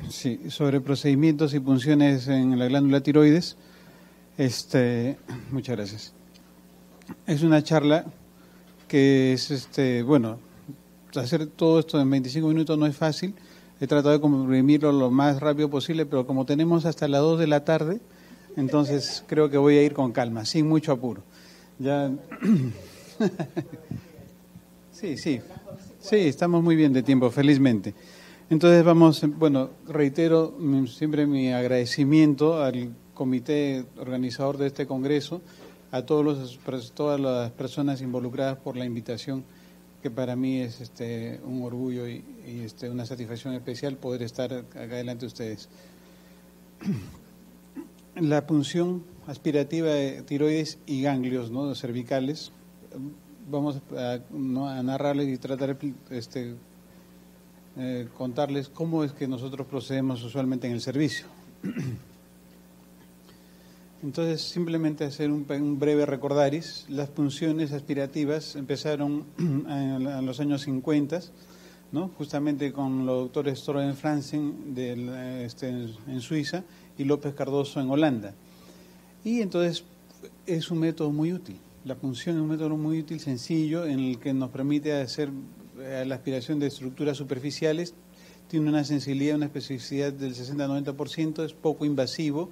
Sí, sobre procedimientos y punciones en la glándula tiroides. Muchas gracias. Es una charla que es, bueno, hacer todo esto en 25 minutos no es fácil. He tratado de comprimirlo lo más rápido posible, pero como tenemos hasta las 2 de la tarde, entonces creo que voy a ir con calma, sin mucho apuro. Ya. Sí, estamos muy bien de tiempo, felizmente. Entonces bueno, reitero siempre mi agradecimiento al comité organizador de este congreso, a todas las personas involucradas por la invitación, que para mí es un orgullo y una satisfacción especial poder estar acá delante de ustedes. La punción aspirativa de tiroides y ganglios, ¿no?, cervicales. Vamos a narrarles y tratar de contarles cómo es que nosotros procedemos usualmente en el servicio. Entonces, simplemente hacer un breve recordaris. Las punciones aspirativas empezaron en los años 50, ¿no?, justamente con los doctores Strohen-Franzen en Suiza y López Cardoso en Holanda. Y entonces es un método muy útil. La punción es un método muy útil, sencillo, en el que nos permite hacer la aspiración de estructuras superficiales. Tiene una sensibilidad, una especificidad del 60-90%, es poco invasivo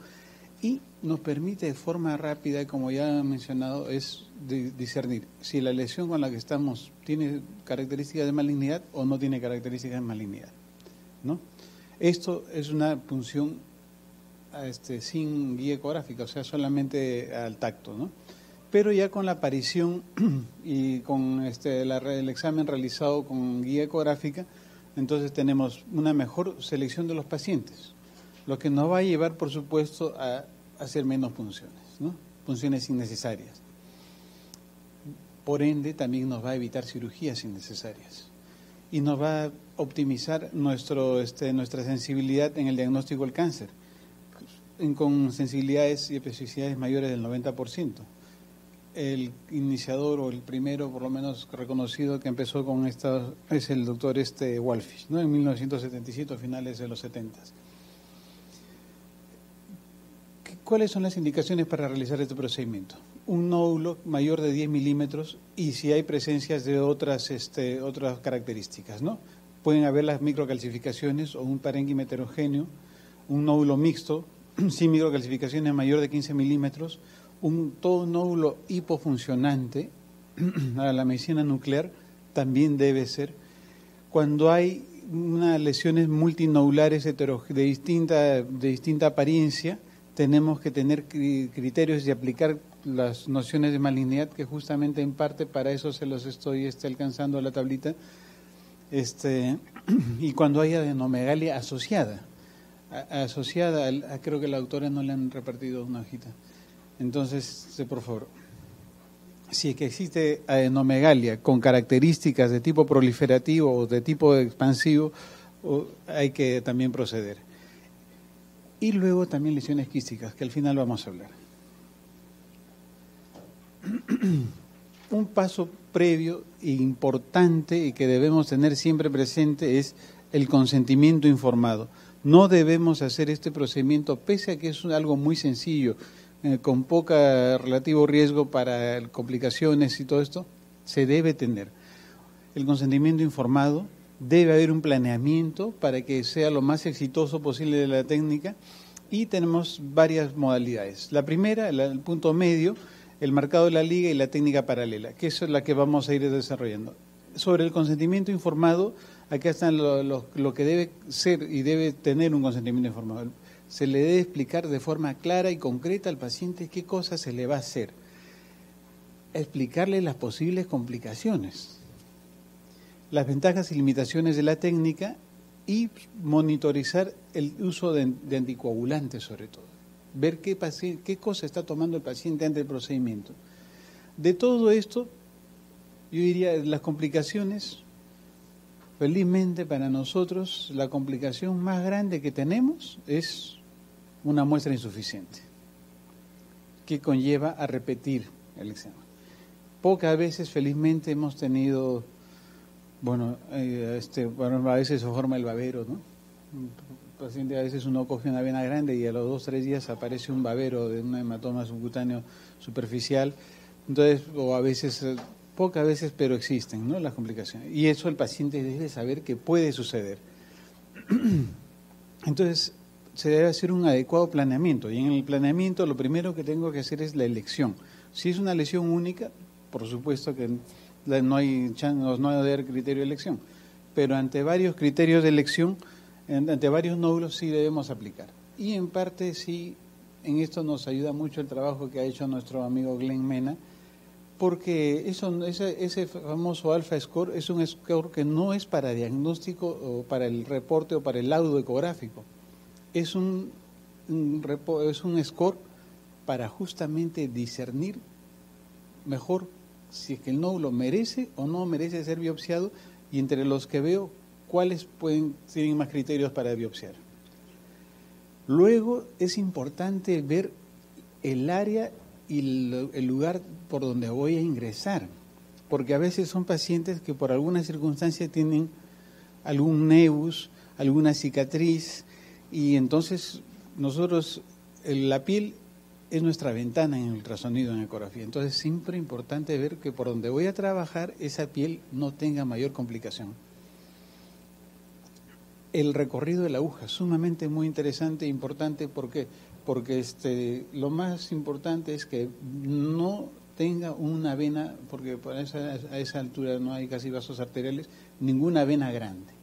y nos permite de forma rápida, como ya he mencionado, es discernir si la lesión con la que estamos tiene características de malignidad o no tiene características de malignidad, ¿no? Esto es una punción sin guía ecográfica, o sea, solamente al tacto, ¿no? Pero ya con la aparición y con el examen realizado con guía ecográfica, entonces tenemos una mejor selección de los pacientes, lo que nos va a llevar, por supuesto, a hacer menos punciones, ¿no?, punciones innecesarias. Por ende, también nos va a evitar cirugías innecesarias y nos va a optimizar nuestra sensibilidad en el diagnóstico del cáncer, con sensibilidades y especificidades mayores del 90%. El iniciador o el primero, por lo menos reconocido, que empezó con esto es el doctor Wallfisch, ¿no?, en 1977, a finales de los 70. ¿Cuáles son las indicaciones para realizar este procedimiento? Un nódulo mayor de 10 milímetros y si hay presencias de otras características, ¿no? Pueden haber las microcalcificaciones o un parénquima heterogéneo, un nódulo mixto sin microcalcificaciones mayor de 15 milímetros, todo un nódulo hipofuncionante a la medicina nuclear también debe ser. Cuando hay unas lesiones multinodulares de distinta apariencia, tenemos que tener criterios y aplicar las nociones de malignidad, que justamente en parte para eso se los estoy alcanzando a la tablita, y cuando hay adenomegalia asociada, creo que a la autora no le han repartido una hojita. Entonces, por favor, si es que existe adenomegalia con características de tipo proliferativo o de tipo expansivo, hay que también proceder. Y luego también lesiones quísticas, que al final vamos a hablar. Un paso previo e importante y que debemos tener siempre presente es el consentimiento informado. No debemos hacer este procedimiento, pese a que es algo muy sencillo, con poca relativo riesgo para complicaciones y todo esto, se debe tener el consentimiento informado. Debe haber un planeamiento para que sea lo más exitoso posible de la técnica y tenemos varias modalidades. La primera, el punto medio, el marcado de la liga y la técnica paralela, que eso es la que vamos a ir desarrollando. Sobre el consentimiento informado, acá están lo que debe ser y debe tener un consentimiento informado. Se le debe explicar de forma clara y concreta al paciente qué cosa se le va a hacer, explicarle las posibles complicaciones, las ventajas y limitaciones de la técnica y monitorizar el uso de anticoagulantes, sobre todo. Ver qué cosa está tomando el paciente antes del procedimiento. De todo esto, yo diría, las complicaciones, felizmente para nosotros, la complicación más grande que tenemos es una muestra insuficiente, que conlleva a repetir el examen. Pocas veces, felizmente, hemos tenido, bueno, a veces se forma el babero, ¿no? Paciente, a veces uno coge una vena grande y a los 2 o 3 días aparece un babero de un hematoma subcutáneo superficial. Entonces, o a veces, pocas veces, pero existen, ¿no?, las complicaciones. Y eso el paciente debe saber que puede suceder. Entonces, se debe hacer un adecuado planeamiento. Y en el planeamiento lo primero que tengo que hacer es la elección. Si es una lesión única, por supuesto que no hay criterio de elección. Pero ante varios criterios de elección, ante varios nódulos sí debemos aplicar. Y en parte sí, en esto nos ayuda mucho el trabajo que ha hecho nuestro amigo Glenn Mena, porque ese famoso alpha score es un score que no es para diagnóstico o para el reporte o para el laudo ecográfico. Es un score para justamente discernir mejor si es que el nódulo merece o no merece ser biopsiado, y entre los que veo, cuáles tienen más criterios para biopsiar. Luego es importante ver el área y el lugar por donde voy a ingresar, porque a veces son pacientes que por alguna circunstancia tienen algún nevus, alguna cicatriz, y entonces nosotros, la piel es nuestra ventana en el ultrasonido, en ecografía. Entonces siempre es importante ver que por donde voy a trabajar esa piel no tenga mayor complicación. El recorrido de la aguja, sumamente muy interesante e importante. ¿Por qué? Porque lo más importante es que no tenga una vena, porque a esa altura no hay casi vasos arteriales, ninguna vena grande.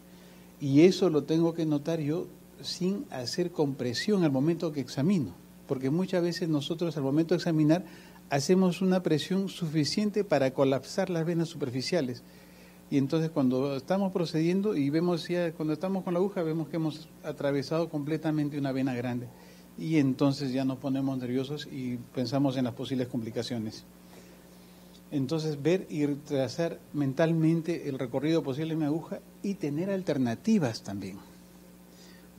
Y eso lo tengo que notar yo sin hacer compresión al momento que examino, porque muchas veces nosotros al momento de examinar hacemos una presión suficiente para colapsar las venas superficiales. Y entonces cuando estamos procediendo y vemos ya, cuando estamos con la aguja, vemos que hemos atravesado completamente una vena grande. Y entonces ya nos ponemos nerviosos y pensamos en las posibles complicaciones. Entonces ver y trazar mentalmente el recorrido posible de mi aguja y tener alternativas también,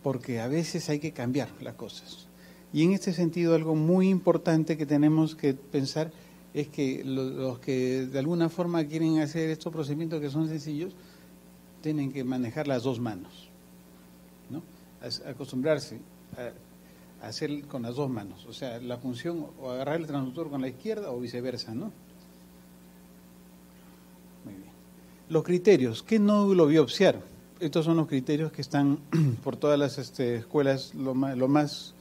porque a veces hay que cambiar las cosas. Y en este sentido algo muy importante que tenemos que pensar es que los que de alguna forma quieren hacer estos procedimientos que son sencillos, tienen que manejar las 2 manos, ¿no? Acostumbrarse a hacer con las 2 manos, o sea, la función o agarrar el transductor con la izquierda o viceversa, ¿no? Muy bien. Los criterios, ¿qué nódulo biopsiar? Estos son los criterios que están por todas las escuelas, lo más,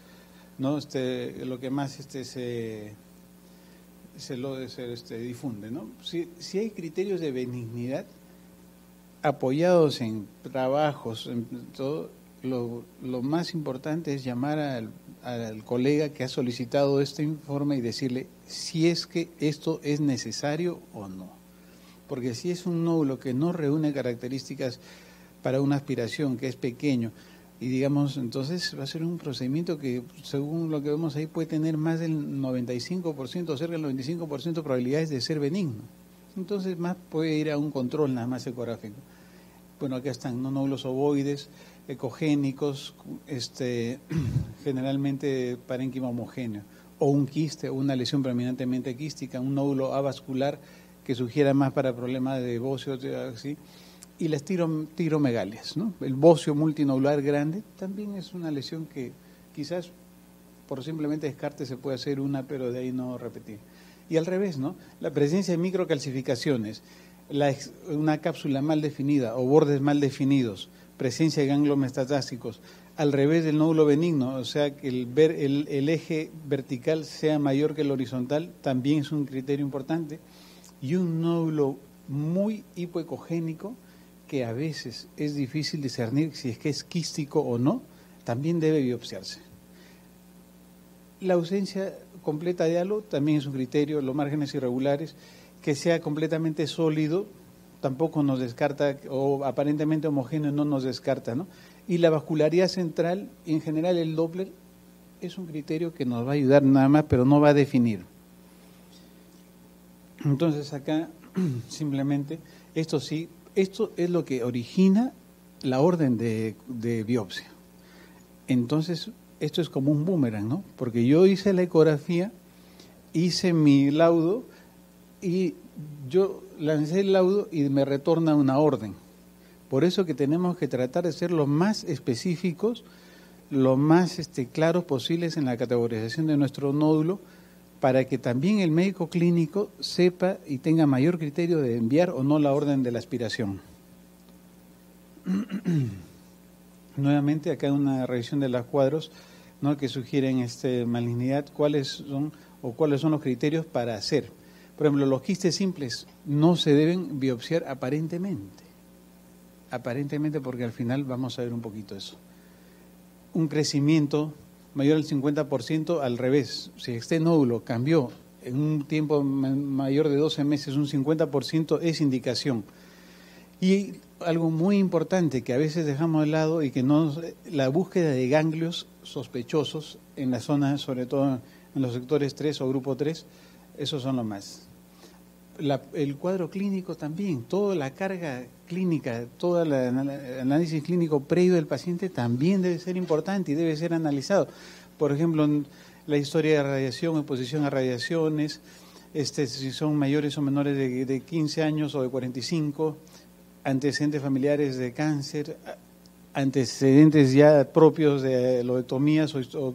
¿no? Lo que más se difunde, ¿no? Si hay criterios de benignidad apoyados en trabajos, en todo, lo más importante es llamar al colega que ha solicitado este informe y decirle si es que esto es necesario o no. Porque si es un nódulo que no reúne características para una aspiración, que es pequeño, y digamos, entonces va a ser un procedimiento que, según lo que vemos ahí, puede tener más del 95%, cerca del 95% de probabilidades de ser benigno. Entonces más puede ir a un control nada más ecográfico. Bueno, acá están, ¿no?, nódulos ovoides, ecogénicos, generalmente parénquima homogéneo, o un quiste, o una lesión preeminentemente quística, un nódulo avascular que sugiera más para problemas de bocio, así. Y las tiromegalias, ¿no? El bocio multinodular grande también es una lesión que quizás por simplemente descarte se puede hacer una, pero de ahí no repetir. Y al revés, ¿no? La presencia de microcalcificaciones, una cápsula mal definida o bordes mal definidos, presencia de ganglios metastásicos, al revés del nódulo benigno, o sea que el eje vertical sea mayor que el horizontal, también es un criterio importante. Y un nódulo muy hipoecogénico, que a veces es difícil discernir si es que es quístico o no, también debe biopsiarse. La ausencia completa de halo también es un criterio, los márgenes irregulares, que sea completamente sólido, tampoco nos descarta, o aparentemente homogéneo no nos descarta, ¿no? Y la vascularidad central, en general el Doppler, es un criterio que nos va a ayudar nada más, pero no va a definir. Entonces acá simplemente, esto es lo que origina la orden de biopsia. Entonces, esto es como un boomerang, ¿no? Porque yo hice la ecografía, hice mi laudo y yo lancé el laudo y me retorna una orden. Por eso que tenemos que tratar de ser lo más específicos, lo más claros posibles en la categorización de nuestro nódulo, para que también el médico clínico sepa y tenga mayor criterio de enviar o no la orden de la aspiración. Nuevamente, acá una revisión de los cuadros, ¿no?, que sugieren malignidad, cuáles son los criterios para hacer. Por ejemplo, los quistes simples no se deben biopsiar aparentemente, porque al final vamos a ver un poquito eso. Un crecimiento mayor al 50%, al revés, si este nódulo cambió en un tiempo mayor de 12 meses un 50%, es indicación. Y algo muy importante que a veces dejamos de lado y que no, la búsqueda de ganglios sospechosos en la zona, sobre todo en los sectores 3 o grupo 3, esos son lo más. El cuadro clínico también, toda la carga clínica, todo el análisis clínico previo del paciente también debe ser importante y debe ser analizado. Por ejemplo, la historia de radiación, exposición a radiaciones, si son mayores o menores de 15 años o de 45, antecedentes familiares de cáncer, antecedentes ya propios de lobotomías o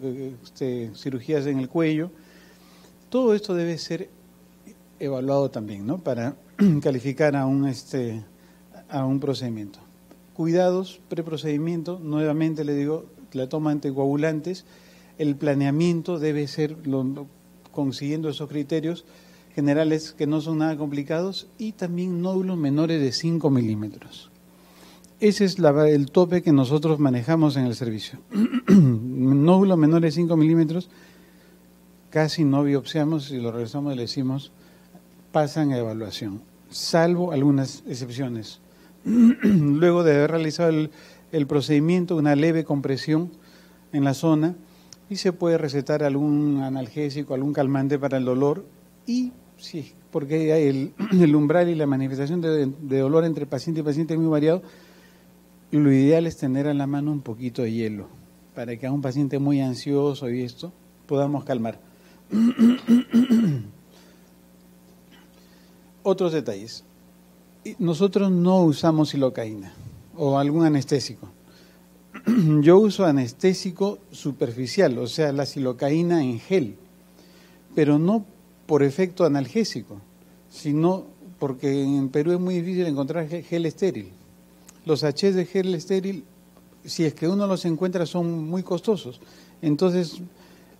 cirugías en el cuello. Todo esto debe ser evaluado también, ¿no?, para calificar a un procedimiento. Cuidados preprocedimiento, nuevamente le digo, la toma de anticoagulantes, el planeamiento debe ser consiguiendo esos criterios generales que no son nada complicados, y también nódulos menores de 5 milímetros. Ese es el tope que nosotros manejamos en el servicio. Nódulos menores de 5 milímetros casi no biopsiamos, y lo regresamos y le decimos pasan a evaluación, salvo algunas excepciones. Luego de haber realizado el procedimiento, una leve compresión en la zona, y se puede recetar algún analgésico, algún calmante para el dolor, y sí, porque hay el umbral y la manifestación de dolor entre paciente y paciente es muy variado. Lo ideal es tener a la mano un poquito de hielo, para que a un paciente muy ansioso y esto podamos calmar. Otros detalles. Nosotros no usamos silocaína o algún anestésico. Yo uso anestésico superficial, o sea, la silocaína en gel, pero no por efecto analgésico, sino porque en Perú es muy difícil encontrar gel estéril. Los sachets de gel estéril, si es que uno los encuentra, son muy costosos. Entonces,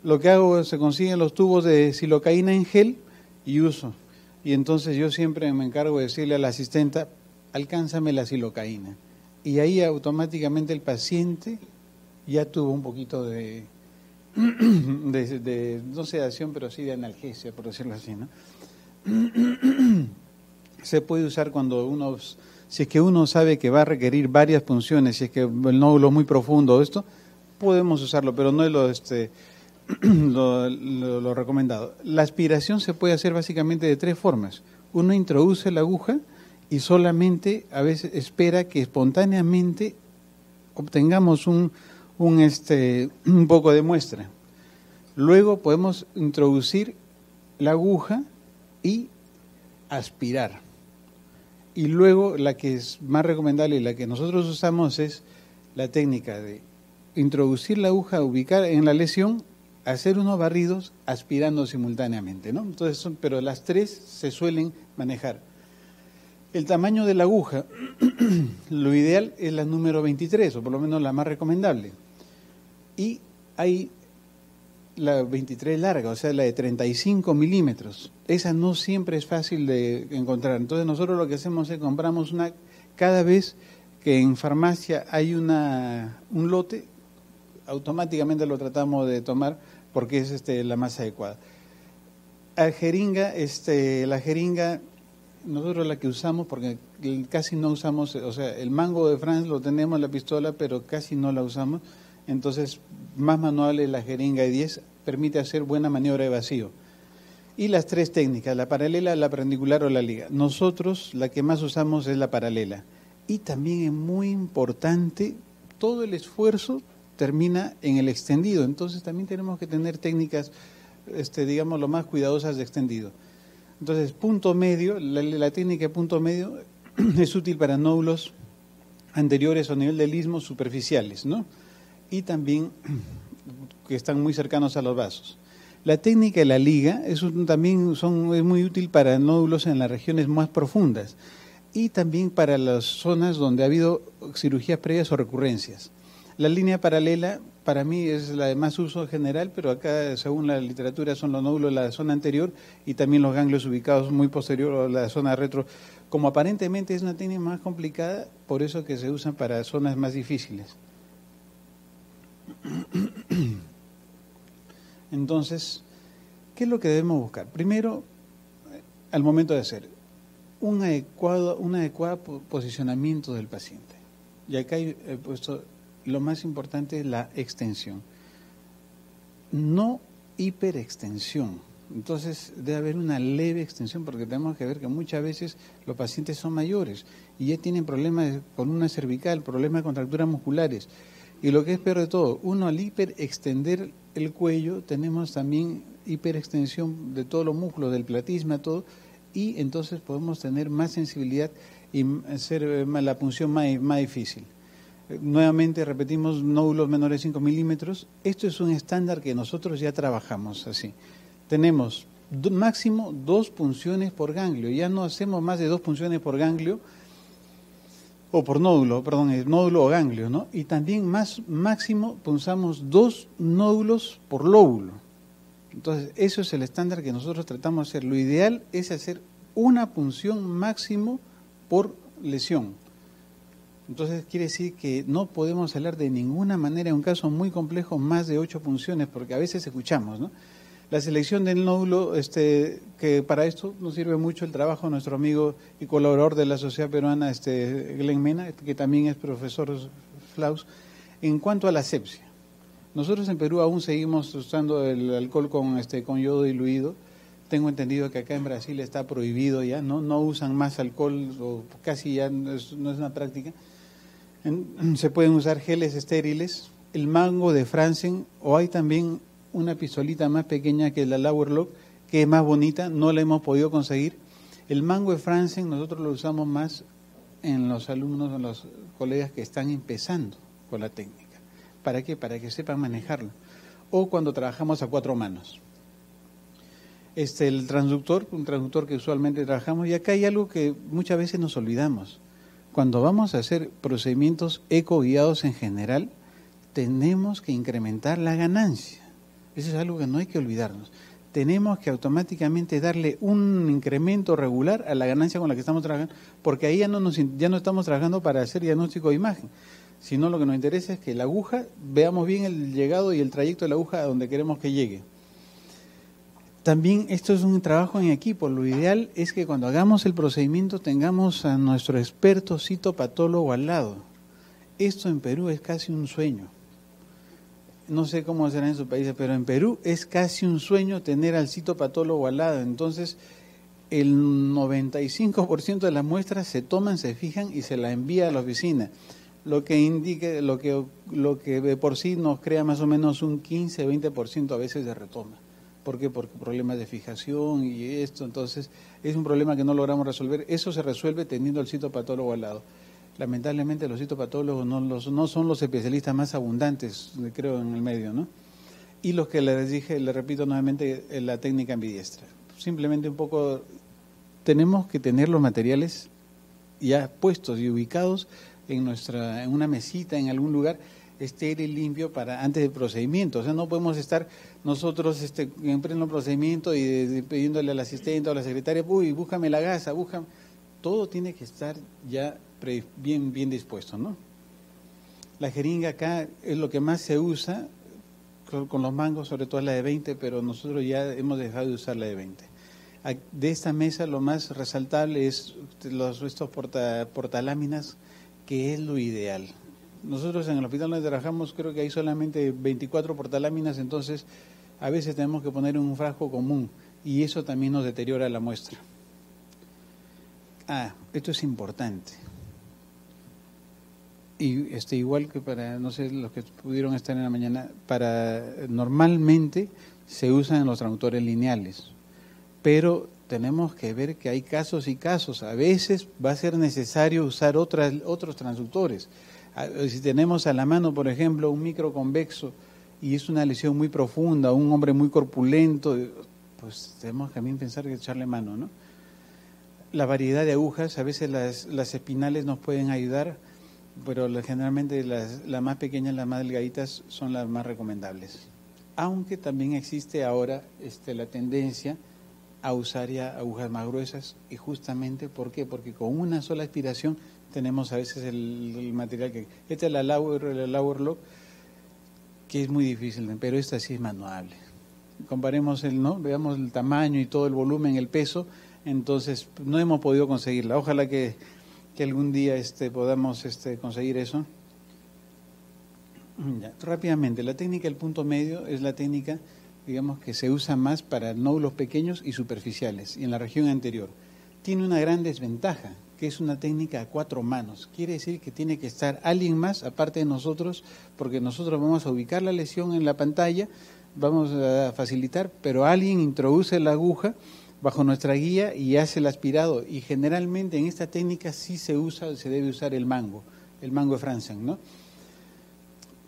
lo que hago es se consiguen los tubos de silocaína en gel y uso. Y entonces yo siempre me encargo de decirle a la asistenta, alcánzame la silocaína. Y ahí automáticamente el paciente ya tuvo un poquito de no sedación, pero sí de analgesia, por decirlo así, ¿no? Se puede usar cuando si es que uno sabe que va a requerir varias punciones, si es que el nódulo es muy profundo, esto, podemos usarlo, pero no es lo recomendado. La aspiración se puede hacer básicamente de 3 formas. Uno introduce la aguja y solamente a veces espera que espontáneamente obtengamos un poco de muestra. Luego podemos introducir la aguja y aspirar. Y luego la que es más recomendable y la que nosotros usamos es la técnica de introducir la aguja, ubicar en la lesión, hacer unos barridos aspirando simultáneamente, ¿no? Entonces, pero las 3 se suelen manejar. El tamaño de la aguja, lo ideal es la número 23, o por lo menos la más recomendable. Y hay la 23 larga, o sea, la de 35 milímetros. Esa no siempre es fácil de encontrar. Entonces nosotros lo que hacemos es compramos una, cada vez que en farmacia hay un lote, automáticamente lo tratamos de tomar porque es la más adecuada. La jeringa, nosotros la que usamos, porque casi no usamos, o sea, el mango de France lo tenemos en la pistola, pero casi no la usamos. Entonces, más manual es la jeringa de 10, permite hacer buena maniobra de vacío. Y las 3 técnicas, la paralela, la perpendicular o la liga. Nosotros la que más usamos es la paralela. Y también es muy importante, todo el esfuerzo termina en el extendido. Entonces también tenemos que tener técnicas, digamos, lo más cuidadosas de extendido. Entonces, punto medio, la técnica de punto medio es útil para nódulos anteriores o nivel del istmo superficiales, ¿no? Y también que están muy cercanos a los vasos. La técnica de la liga es muy útil para nódulos en las regiones más profundas y también para las zonas donde ha habido cirugías previas o recurrencias. La línea paralela para mí es la de más uso general, pero acá según la literatura son los nódulos de la zona anterior y también los ganglios ubicados muy posterior a la zona retro. Como aparentemente es una técnica más complicada, por eso que se usan para zonas más difíciles. Entonces, ¿qué es lo que debemos buscar? Primero, al momento de hacer un adecuado posicionamiento del paciente. Y acá he puesto, lo más importante es la extensión, no hiperextensión. Entonces debe haber una leve extensión porque tenemos que ver que muchas veces los pacientes son mayores y ya tienen problemas de columna cervical, problemas de contracturas musculares. Y lo que es peor de todo, uno al hiperextender el cuello, tenemos también hiperextensión de todos los músculos, del platisma, todo, y entonces podemos tener más sensibilidad y hacer la punción más difícil. Nuevamente repetimos, nódulos menores de 5 milímetros. Esto es un estándar que nosotros ya trabajamos así. Tenemos máximo 2 punciones por ganglio, ya no hacemos más de 2 punciones por ganglio, o por nódulo, perdón, el nódulo o ganglio, ¿no? Y también máximo punzamos 2 nódulos por lóbulo. Entonces, eso es el estándar que nosotros tratamos de hacer. Lo ideal es hacer una punción máximo por lesión. Entonces, quiere decir que no podemos hablar de ninguna manera, en un caso muy complejo, más de 8 punciones, porque a veces escuchamos, ¿no? La selección del nódulo, que para esto nos sirve mucho el trabajo de nuestro amigo y colaborador de la Sociedad Peruana, Glenn Mena, que también es profesor Flaus, en cuanto a la asepsia. Nosotros en Perú aún seguimos usando el alcohol con yodo diluido. Tengo entendido que acá en Brasil está prohibido ya, no usan más alcohol, o casi ya no es una práctica. Se pueden usar geles estériles, el mango de Franzen, o hay también una pistolita más pequeña que la Lauerlock, que es más bonita, no la hemos podido conseguir. El mango de Franzen nosotros lo usamos más en los alumnos, en los colegas que están empezando con la técnica. ¿Para qué? Para que sepan manejarlo. O cuando trabajamos a 4 manos. El transductor, un transductor que usualmente trabajamos, y acá hay algo que muchas veces nos olvidamos. Cuando vamos a hacer procedimientos ecoguiados en general, tenemos que incrementar la ganancia. Eso es algo que no hay que olvidarnos. Tenemos que automáticamente darle un incremento regular a la ganancia con la que estamos trabajando, porque ahí ya no estamos trabajando para hacer diagnóstico de imagen, sino lo que nos interesa es que la aguja, veamos bien el llegado y el trayecto de la aguja a donde queremos que llegue. También esto es un trabajo en equipo. Lo ideal es que cuando hagamos el procedimiento tengamos a nuestro experto citopatólogo al lado. Esto en Perú es casi un sueño. No sé cómo será en sus países, pero en Perú es casi un sueño tener al citopatólogo al lado. Entonces, el 95% de las muestras se toman, se fijan y se la envía a la oficina. Lo que indica, lo que de por sí nos crea más o menos un 15-20% a veces de retoma. ¿Por qué? Porque problemas de fijación y esto, entonces es un problema que no logramos resolver. Eso se resuelve teniendo al citopatólogo al lado. Lamentablemente los citopatólogos no son los especialistas más abundantes, creo, en el medio, ¿no? Y los que les dije, les repito nuevamente, la técnica ambidiestra. Simplemente un poco, tenemos que tener los materiales ya puestos y ubicados en una mesita, en algún lugar estéril, limpio, para antes del procedimiento. O sea, no podemos estar nosotros en pleno procedimiento y pidiéndole al asistente o a la secretaria, uy, búscame la gasa, búscame. Todo tiene que estar ya bien dispuesto, ¿no? La jeringa acá es lo que más se usa con los mangos, sobre todo la de 20, pero nosotros ya hemos dejado de usar la de 20. De esta mesa lo más resaltable es estos portaláminas, que es lo ideal. Nosotros en el hospital donde trabajamos creo que hay solamente 24 portaláminas, entonces a veces tenemos que poner un frasco común y eso también nos deteriora la muestra. Esto es importante. Y igual que para, no sé, los que pudieron estar en la mañana, normalmente se usan en los traductores lineales, pero tenemos que ver que hay casos y casos. A veces va a ser necesario usar otros transductores. Si tenemos a la mano, por ejemplo, un microconvexo y es una lesión muy profunda, un hombre muy corpulento, pues tenemos también pensar que echarle mano, ¿no? La variedad de agujas, a veces las espinales nos pueden ayudar, pero generalmente las más pequeñas, las más delgaditas, son las más recomendables. Aunque también existe ahora la tendencia a usar ya agujas más gruesas, y justamente, ¿por qué? Porque con una sola aspiración tenemos a veces el material que... Esta es la Lauer Lock, que es muy difícil, pero esta sí es manuable. Comparemos veamos el tamaño y todo el volumen, el peso, entonces no hemos podido conseguirla. Ojalá que algún día podamos conseguir eso. Ya, rápidamente, la técnica del punto medio es la técnica, digamos, que se usa más para nódulos pequeños y superficiales, y en la región anterior. Tiene una gran desventaja, que es una técnica a 4 manos. Quiere decir que tiene que estar alguien más, aparte de nosotros, porque nosotros vamos a ubicar la lesión en la pantalla, vamos a facilitar, pero alguien introduce la aguja bajo nuestra guía y hace el aspirado. Y generalmente en esta técnica sí se debe usar el mango de Franzen, ¿no?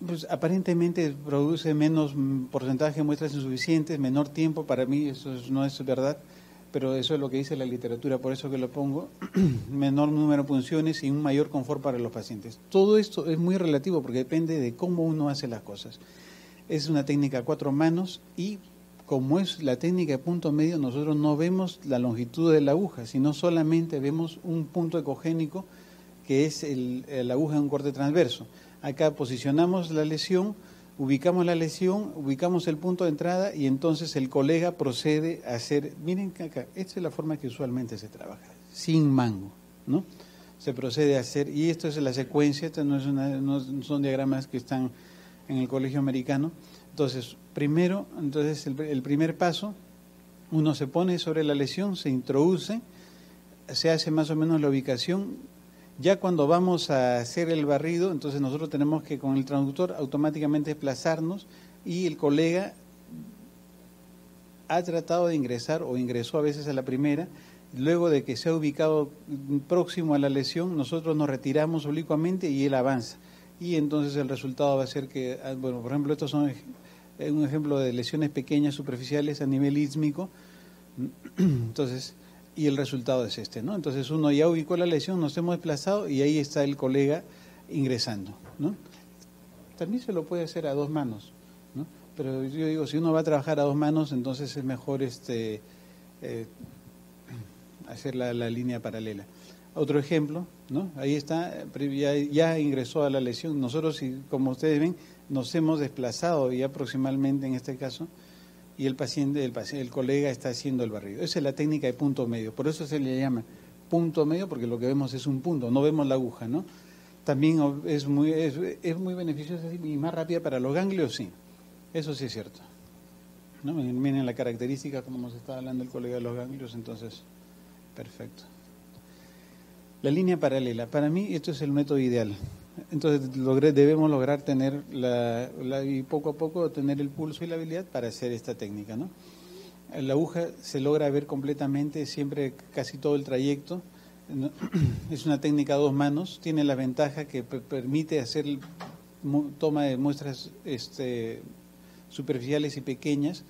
Pues aparentemente produce menos porcentaje de muestras insuficientes, menor tiempo. Para mí eso no es verdad, pero eso es lo que dice la literatura, por eso que lo pongo. Menor número de punciones y un mayor confort para los pacientes. Todo esto es muy relativo porque depende de cómo uno hace las cosas. Es una técnica a 4 manos y como es la técnica de punto medio, nosotros no vemos la longitud de la aguja, sino solamente vemos un punto ecogénico que es la aguja en un corte transverso. Acá posicionamos la lesión, ubicamos el punto de entrada y entonces el colega procede a hacer, miren acá, esta es la forma que usualmente se trabaja, sin mango, ¿no? Se procede a hacer, y esto es la secuencia, esto no son diagramas que están en el colegio americano. Entonces, primero, el primer paso, uno se pone sobre la lesión, se introduce, se hace más o menos la ubicación. Ya cuando vamos a hacer el barrido, entonces nosotros tenemos que con el transductor automáticamente desplazarnos y el colega ha tratado de ingresar o ingresó a veces a la primera. Luego de que se ha ubicado próximo a la lesión, nosotros nos retiramos oblicuamente y él avanza. Y entonces el resultado va a ser que, bueno, por ejemplo, estos son un ejemplo de lesiones pequeñas superficiales a nivel ísmico. Entonces, y el resultado es ¿no? Entonces uno ya ubicó la lesión, nos hemos desplazado y ahí está el colega ingresando, ¿no? También se lo puede hacer a 2 manos, ¿no? Pero yo digo, si uno va a trabajar a 2 manos, entonces es mejor hacer la línea paralela. Otro ejemplo, ¿no? Ahí está, ya ingresó a la lesión. Nosotros, como ustedes ven, nos hemos desplazado ya aproximadamente en este caso, y el colega está haciendo el barrido. Esa es la técnica de punto medio, por eso se le llama punto medio, porque lo que vemos es un punto, no vemos la aguja, ¿no? También es muy beneficiosa y más rápida para los ganglios, sí, eso sí es cierto, ¿no? Miren la característica, como nos estaba hablando el colega de los ganglios, entonces, perfecto. La línea paralela, para mí esto es el método ideal. Entonces debemos lograr tener y poco a poco tener el pulso y la habilidad para hacer esta técnica, ¿no? La aguja se logra ver completamente, siempre casi todo el trayecto, ¿no? Es una técnica a 2 manos, tiene la ventaja que permite hacer toma de muestras superficiales y pequeñas.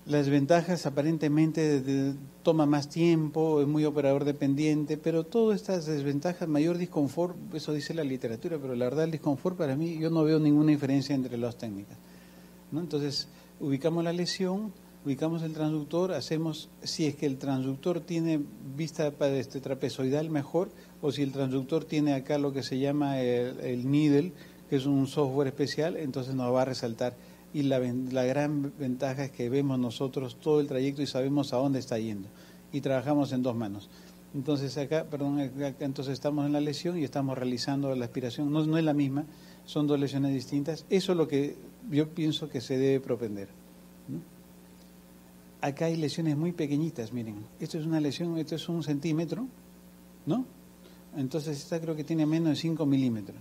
Las ventajas aparentemente toma más tiempo, es muy operador dependiente, pero todas estas desventajas, mayor disconfort, eso dice la literatura, pero la verdad el disconfort para mí, yo no veo ninguna diferencia entre las técnicas, ¿no? Entonces, ubicamos la lesión, ubicamos el transductor, hacemos, si es que el transductor tiene vista para trapezoidal mejor, o si el transductor tiene acá lo que se llama el needle, que es un software especial, entonces nos va a resaltar. Y la gran ventaja es que vemos nosotros todo el trayecto y sabemos a dónde está yendo. Y trabajamos en 2 manos. Entonces entonces estamos en la lesión y estamos realizando la aspiración. No es la misma, son 2 lesiones distintas. Eso es lo que yo pienso que se debe propender, ¿no? Acá hay lesiones muy pequeñitas, miren. Esto es una lesión, esto es 1 centímetro, ¿no? Entonces esta creo que tiene menos de 5 milímetros.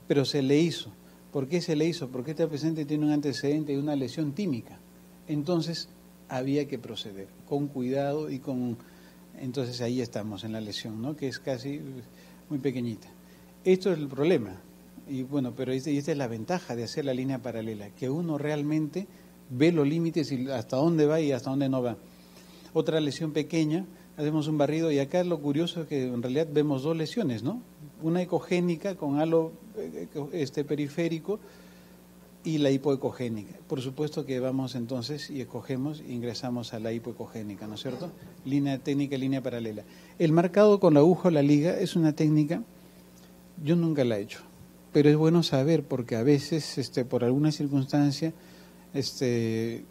Pero se le hizo. ¿Por qué se le hizo? Porque este paciente tiene un antecedente de una lesión tímica. Entonces, había que proceder con cuidado y con... Entonces ahí estamos en la lesión, ¿no? Que es casi muy pequeñita. Esto es el problema. Y bueno, pero esta es la ventaja de hacer la línea paralela, que uno realmente ve los límites y hasta dónde va y hasta dónde no va. Otra lesión pequeña, hacemos un barrido y acá lo curioso es que en realidad vemos dos lesiones, ¿no? Una ecogénica con halo periférico y la hipoecogénica. Por supuesto que vamos entonces y escogemos e ingresamos a la hipoecogénica, ¿no es cierto? Línea técnica, línea paralela. El marcado con la aguja o la liga es una técnica, yo nunca la he hecho, pero es bueno saber porque a veces por alguna circunstancia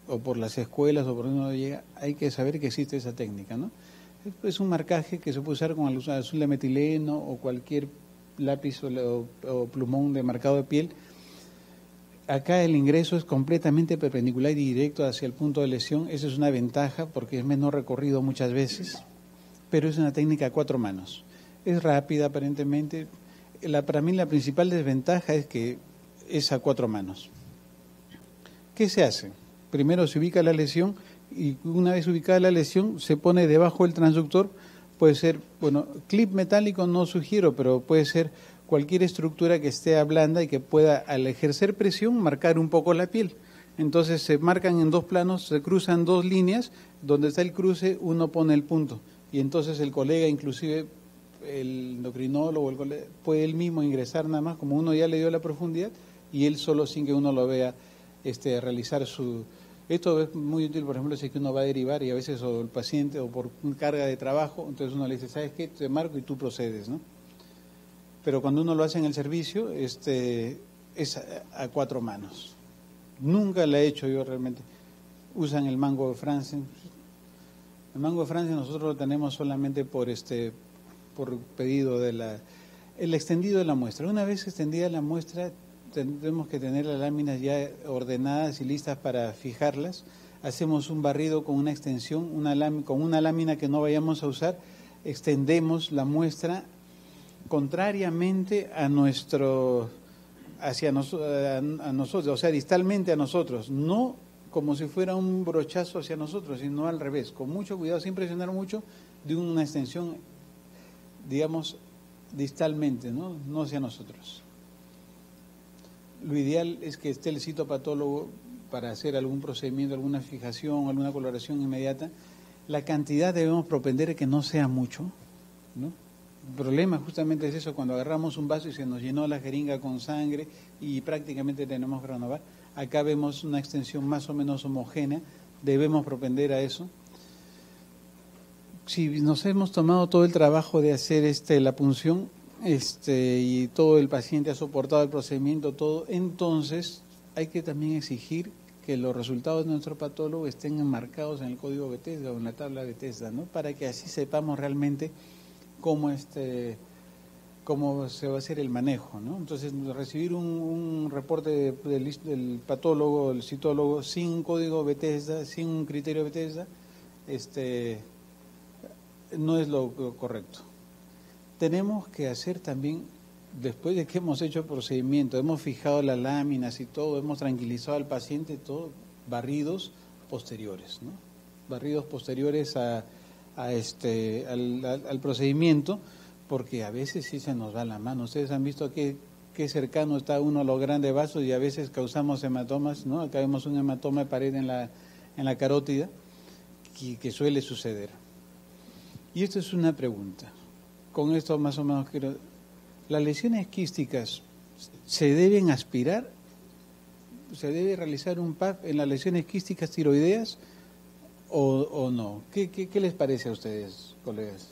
o por las escuelas o por donde uno llega, hay que saber que existe esa técnica, ¿no? Es un marcaje que se puede usar con azul de metileno o cualquier lápiz o plumón de marcado de piel. Acá el ingreso es completamente perpendicular y directo hacia el punto de lesión. Esa es una ventaja porque es menos recorrido muchas veces, pero es una técnica a 4 manos. Es rápida aparentemente. Para mí la principal desventaja es que es a 4 manos. ¿Qué se hace? Primero se ubica la lesión y una vez ubicada la lesión se pone debajo del transductor. Puede ser, bueno, clip metálico no sugiero, pero puede ser cualquier estructura que esté blanda y que pueda, al ejercer presión, marcar un poco la piel. Entonces se marcan en 2 planos, se cruzan 2 líneas, donde está el cruce uno pone el punto. Y entonces el colega, inclusive el endocrinólogo, puede él mismo ingresar nada más, como uno ya le dio la profundidad, y él solo sin que uno lo vea realizar su... Esto es muy útil, por ejemplo, si es que uno va a derivar y a veces o el paciente o por carga de trabajo, entonces uno le dice, ¿sabes qué? Te marco y tú procedes, ¿no? Pero cuando uno lo hace en el servicio, es a 4 manos. Nunca la he hecho yo realmente. Usan el mango de Francia. El mango de Francia nosotros lo tenemos solamente por pedido el extendido de la muestra. Una vez extendida la muestra, tendremos que tener las láminas ya ordenadas y listas para fijarlas. Hacemos un barrido con una extensión, con una lámina que no vayamos a usar, extendemos la muestra contrariamente a nosotros, o sea, distalmente a nosotros, no como si fuera un brochazo hacia nosotros, sino al revés, con mucho cuidado, sin presionar mucho, de una extensión, digamos, distalmente, no hacia nosotros. Lo ideal es que esté el citopatólogo para hacer algún procedimiento, alguna fijación, alguna coloración inmediata. La cantidad debemos propender que no sea mucho, ¿no? El problema justamente es eso, cuando agarramos un vaso y se nos llenó la jeringa con sangre y prácticamente tenemos que renovar. Acá vemos una extensión más o menos homogénea, debemos propender a eso. Si nos hemos tomado todo el trabajo de hacer la punción y todo el paciente ha soportado el procedimiento, todo, entonces hay que también exigir que los resultados de nuestro patólogo estén enmarcados en el código Bethesda o en la tabla Bethesda, ¿no? Para que así sepamos realmente cómo se va a hacer el manejo, ¿no? Entonces, recibir un reporte del patólogo, del citólogo, sin un código Bethesda, sin un criterio Bethesda, no es lo correcto. Tenemos que hacer también, después de que hemos hecho el procedimiento, hemos fijado las láminas y todo, hemos tranquilizado al paciente, todo, barridos posteriores, ¿no? Barridos posteriores al procedimiento, porque a veces sí se nos va la mano. Ustedes han visto qué cercano está uno a los grandes vasos y a veces causamos hematomas, ¿no? Acá vemos un hematoma de pared en la carótida que suele suceder. Y esto es una pregunta. Con esto más o menos quiero... ¿Las lesiones quísticas se deben aspirar? ¿Se debe realizar un PAP en las lesiones quísticas tiroideas o no? ¿Qué les parece a ustedes, colegas?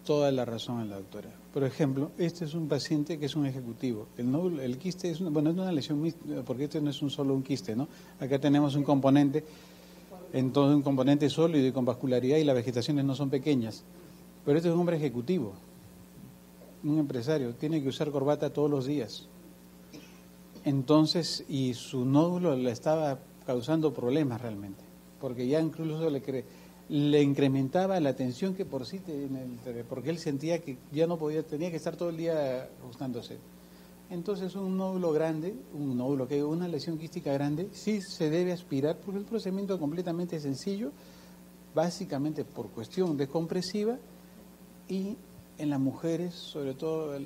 Toda la razón a la doctora. Por ejemplo, este es un paciente que es un ejecutivo. El quiste es una lesión mixta, porque este no es solo un quiste, ¿no? Acá tenemos un componente, entonces un componente sólido y con vascularidad y las vegetaciones no son pequeñas. Pero este es un hombre ejecutivo, un empresario, tiene que usar corbata todos los días. Entonces, y su nódulo le estaba causando problemas realmente, porque ya incluso le incrementaba la tensión que por sí, porque él sentía que ya no podía, tenía que estar todo el día ajustándose. Entonces un nódulo grande, una lesión quística grande, sí se debe aspirar porque es un procedimiento completamente sencillo, básicamente por cuestión descompresiva y en las mujeres, sobre todo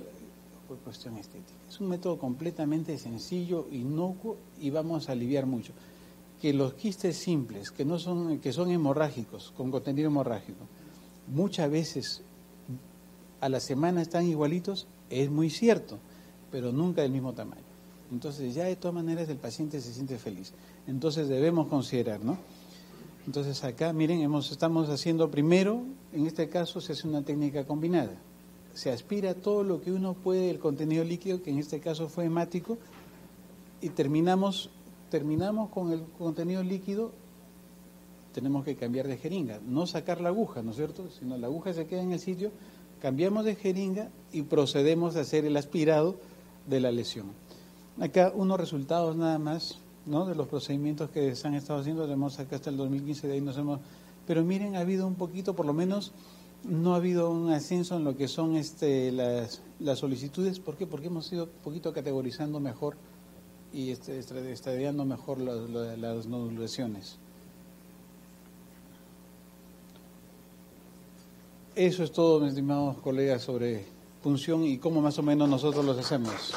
por cuestión estética. Es un método completamente sencillo, inocuo y vamos a aliviar mucho. Que los quistes simples, que son hemorrágicos, con contenido hemorrágico, muchas veces a la semana están igualitos, es muy cierto, pero nunca del mismo tamaño. Entonces ya de todas maneras el paciente se siente feliz. Entonces debemos considerar, ¿no? Entonces acá, miren, estamos haciendo primero, en este caso se hace una técnica combinada. Se aspira todo lo que uno puede del contenido líquido, que en este caso fue hemático, y terminamos con el contenido líquido, tenemos que cambiar de jeringa, no sacar la aguja, ¿no es cierto? Sino la aguja se queda en el sitio, cambiamos de jeringa y procedemos a hacer el aspirado de la lesión. Acá unos resultados nada más, ¿no? De los procedimientos que se han estado haciendo, tenemos acá hasta el 2015, de ahí nos hemos... Pero miren, ha habido un poquito, por lo menos, no ha habido un ascenso en lo que son las solicitudes. ¿Por qué? Porque hemos ido un poquito categorizando mejor y estadiando mejor las nodulaciones. Eso es todo, mis estimados colegas, sobre punción y cómo más o menos nosotros los hacemos.